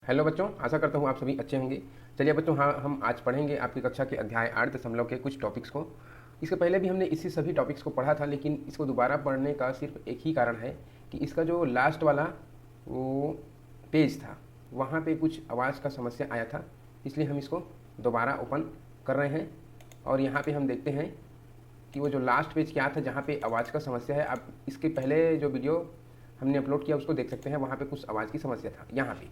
Hello बच्चों, आशा करता हूँ आप सभी अच्छे होंगे। चलिए बच्चों, हाँ हम आज पढ़ेंगे आपकी कक्षा के अध्याय 8 के कुछ टॉपिक्स को। इसके पहले भी हमने इसी सभी टॉपिक्स को पढ़ा था, लेकिन इसको दोबारा पढ़ने का सिर्फ एक ही कारण है कि इसका जो लास्ट वाला वो पेज था वहाँ पे कुछ आवाज़ का समस्या आया था, इसलिए हम इसको दोबारा ओपन कर रहे हैं। और यहाँ पर हम देखते हैं कि वो जो लास्ट पेज क्या था जहाँ पर आवाज़ का समस्या है। आप इसके पहले जो वीडियो हमने अपलोड किया उसको देख सकते हैं, वहाँ पर कुछ आवाज़ की समस्या था। यहाँ पर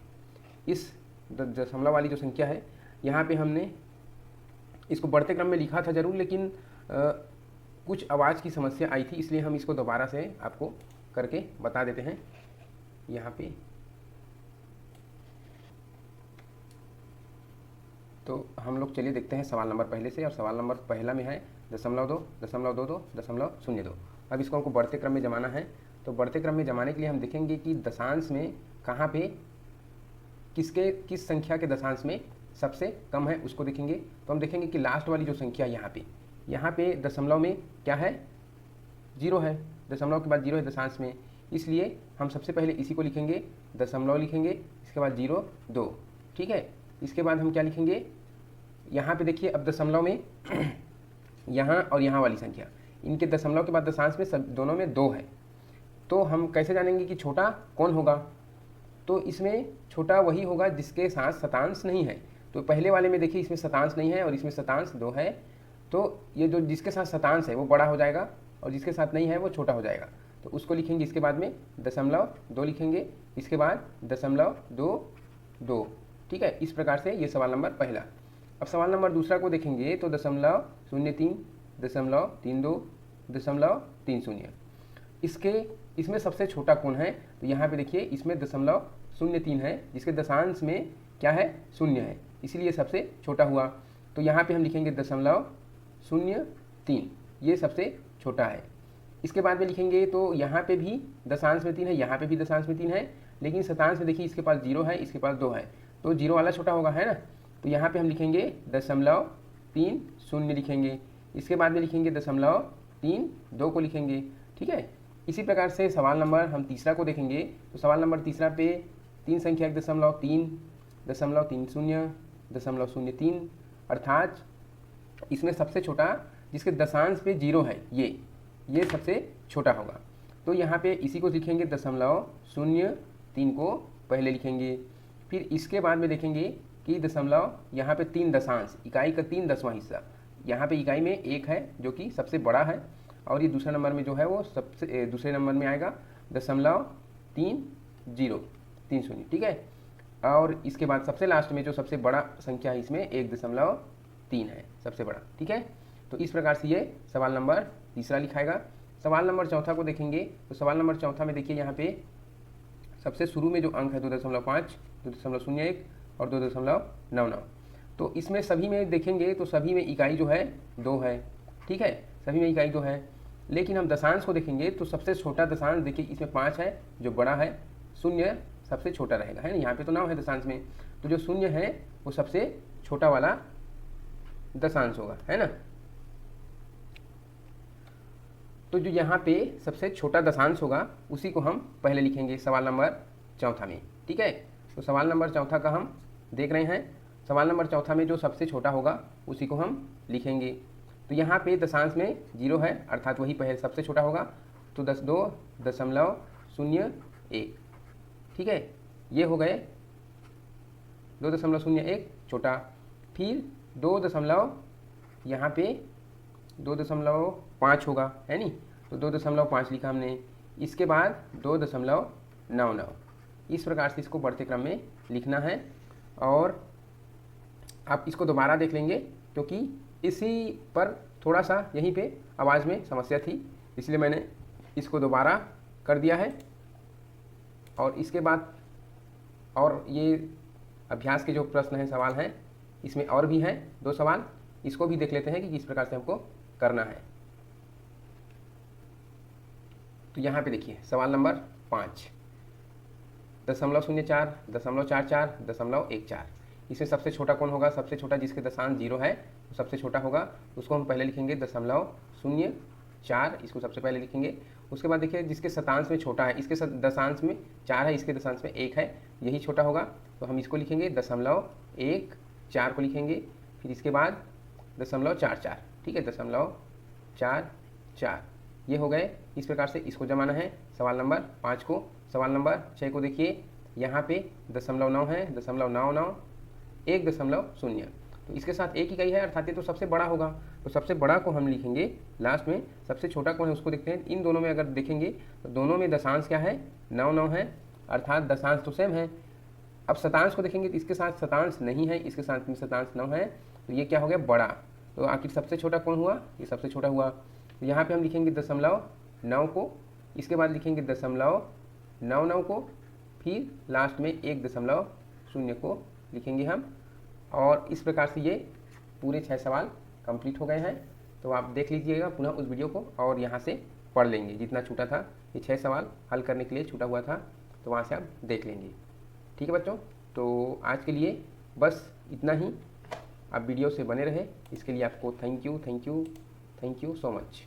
इस दशमलव वाली जो संख्या है यहाँ पे हमने इसको बढ़ते क्रम में लिखा था ज़रूर, लेकिन कुछ आवाज़ की समस्या आई थी, इसलिए हम इसको दोबारा से आपको करके बता देते हैं। यहाँ पे तो हम लोग चलिए देखते हैं सवाल नंबर पहले से, और सवाल नंबर पहला में है 0.2, 0.22, 0.02। अब इसको हमको बढ़ते क्रम में जमाना है। तो बढ़ते क्रम में जमाने के लिए हम देखेंगे कि दशांश में कहाँ पे किस संख्या के दशांश में सबसे कम है उसको देखेंगे। तो हम देखेंगे कि लास्ट वाली जो संख्या यहाँ पे दशमलव में क्या है, 0 है। दशमलव के बाद 0 है दशांश में, इसलिए हम सबसे पहले इसी को लिखेंगे, दशमलव लिखेंगे, इसके बाद 0.2। ठीक है, इसके बाद हम क्या लिखेंगे, यहाँ पे देखिए अब दशमलव में यहाँ और यहाँ वाली संख्या, इनके दशमलव के बाद दशांश में सब दोनों में 2 है। तो हम कैसे जानेंगे कि छोटा कौन होगा? तो इसमें छोटा वही होगा जिसके साथ शतांश नहीं है। तो पहले वाले में देखिए इसमें शतांश नहीं है और इसमें शतांश 2 है, तो ये जो जिसके साथ शतांश है वो बड़ा हो जाएगा और जिसके साथ नहीं है वो छोटा हो जाएगा। तो उसको लिखेंगे, इसके बाद में 0.2 लिखेंगे, इसके बाद 0.22। ठीक है, इस प्रकार से ये सवाल नंबर पहला। अब सवाल नंबर दूसरा को देखेंगे तो 0.03, 0.32, 0.30। इसमें सबसे छोटा कौन है? तो यहाँ पे देखिए इसमें 0.03 है, जिसके दशांश में क्या है, 0 है, इसीलिए सबसे छोटा हुआ। तो यहाँ पे हम लिखेंगे 0.03, ये सबसे छोटा है। इसके बाद में लिखेंगे तो यहाँ पे भी दशांश में 3 है, यहाँ पे भी दशांश में 3 है, लेकिन शतांश में देखिए इसके पास 0 है, इसके पास 2 है, तो 0 वाला छोटा होगा, है ना। तो यहाँ पे हम लिखेंगे 0.30 लिखेंगे, इसके बाद में लिखेंगे 0.32 को लिखेंगे। ठीक है, इसी प्रकार से सवाल नंबर हम तीसरा को देखेंगे। तो सवाल नंबर तीसरा पे 3 संख्या 1.3, 0.30, 0.03, अर्थात इसमें सबसे छोटा जिसके दशांश पे 0 है ये सबसे छोटा होगा। तो यहाँ पे इसी को लिखेंगे, 0.03 को पहले लिखेंगे। फिर इसके बाद में देखेंगे कि दशमलव यहाँ पे 3 दशांश, इकाई का 3/10वां हिस्सा, यहाँ पे इकाई में 1 है जो कि सबसे बड़ा है, और ये दूसरे नंबर में जो है वो सबसे दूसरे नंबर में आएगा 0.3030। ठीक है, और इसके बाद सबसे लास्ट में जो सबसे बड़ा संख्या है इसमें 1.3 है, सबसे बड़ा। ठीक है, तो इस प्रकार से ये सवाल नंबर तीसरा लिखाएगा। सवाल नंबर चौथा को देखेंगे तो सवाल नंबर चौथा में देखिए यहाँ पे सबसे शुरू में जो अंक है 2.5, 2.01 और 2.99। तो इसमें सभी में देखेंगे तो सभी में इकाई जो है 2 है। ठीक है, सभी में इकाई 2 है, लेकिन हम दशांश को देखेंगे तो सबसे छोटा दशांश देखिए इसमें 5 है जो बड़ा है, 0 सबसे छोटा रहेगा, है ना। यहाँ पे तो 9 है दशांश में, तो जो 0 है वो सबसे छोटा वाला दशांश होगा, है ना। तो जो यहाँ पे सबसे छोटा दशांश होगा उसी को हम पहले लिखेंगे सवाल नंबर चौथा में। ठीक है, तो सवाल नंबर चौथा का हम देख रहे हैं। सवाल नंबर चौथा में जो सबसे छोटा होगा उसी को हम लिखेंगे। तो यहाँ पे दशांश में 0 है, अर्थात वही पहले सबसे छोटा होगा, तो 2.01। ठीक है, ये हो गए 2.01 छोटा। फिर 2 यहाँ पे 2.5 होगा, है नी, तो 2.5 लिखा हमने। इसके बाद 2.99। इस प्रकार से इसको बढ़ते क्रम में लिखना है। और आप इसको दोबारा देख लेंगे क्योंकि इसी पर थोड़ा सा यहीं पे आवाज़ में समस्या थी, इसलिए मैंने इसको दोबारा कर दिया है। और इसके बाद और ये अभ्यास के जो प्रश्न हैं, सवाल हैं, इसमें और भी हैं 2 सवाल, इसको भी देख लेते हैं कि किस प्रकार से हमको करना है। तो यहाँ पे देखिए सवाल नंबर 5, 0.04, 0.44, 0.14। इसमें सबसे छोटा कौन होगा? सबसे छोटा जिसके दशांश 0 है तो सबसे छोटा होगा, उसको हम पहले लिखेंगे 0.04, इसको सबसे पहले लिखेंगे। उसके बाद देखिए जिसके शतांश में छोटा है, इसके दशांश में 4 है, इसके दशांश में 1 है, यही छोटा होगा, तो हम इसको लिखेंगे 0.14 को लिखेंगे, फिर इसके बाद 0.44, ठीक है, 0.44 ये हो गए। इस प्रकार से इसको जमाना है सवाल नंबर 5 को। सवाल नंबर 6 को देखिए, यहाँ पे 0.9 है, 0.99 1.0, तो इसके साथ एक इकाई है अर्थात ये तो सबसे बड़ा होगा, तो सबसे बड़ा को हम लिखेंगे लास्ट में, सबसे छोटा कौन है उसको देखते हैं। इन दोनों में अगर देखेंगे तो दोनों में दशांश क्या है, 9 है, अर्थात दशांश तो सेम है। अब शतांश को देखेंगे तो इसके साथ शतांश नहीं है, इसके साथ में शतांश 9 है, तो ये क्या हो गया, बड़ा। तो आखिर सबसे छोटा कौन हुआ, ये सबसे छोटा हुआ। तो यहाँ पे हम लिखेंगे 0.9 को, इसके बाद लिखेंगे 0.99 को, फिर लास्ट में 1.0 को लिखेंगे हम। और इस प्रकार से ये पूरे 6 सवाल कंप्लीट हो गए हैं। तो आप देख लीजिएगा पुनः उस वीडियो को और यहाँ से पढ़ लेंगे, जितना छूटा था, ये 6 सवाल हल करने के लिए छूटा हुआ था, तो वहाँ से आप देख लेंगे। ठीक है बच्चों, तो आज के लिए बस इतना ही। आप वीडियो से बने रहे, इसके लिए आपको थैंक यू सो मच।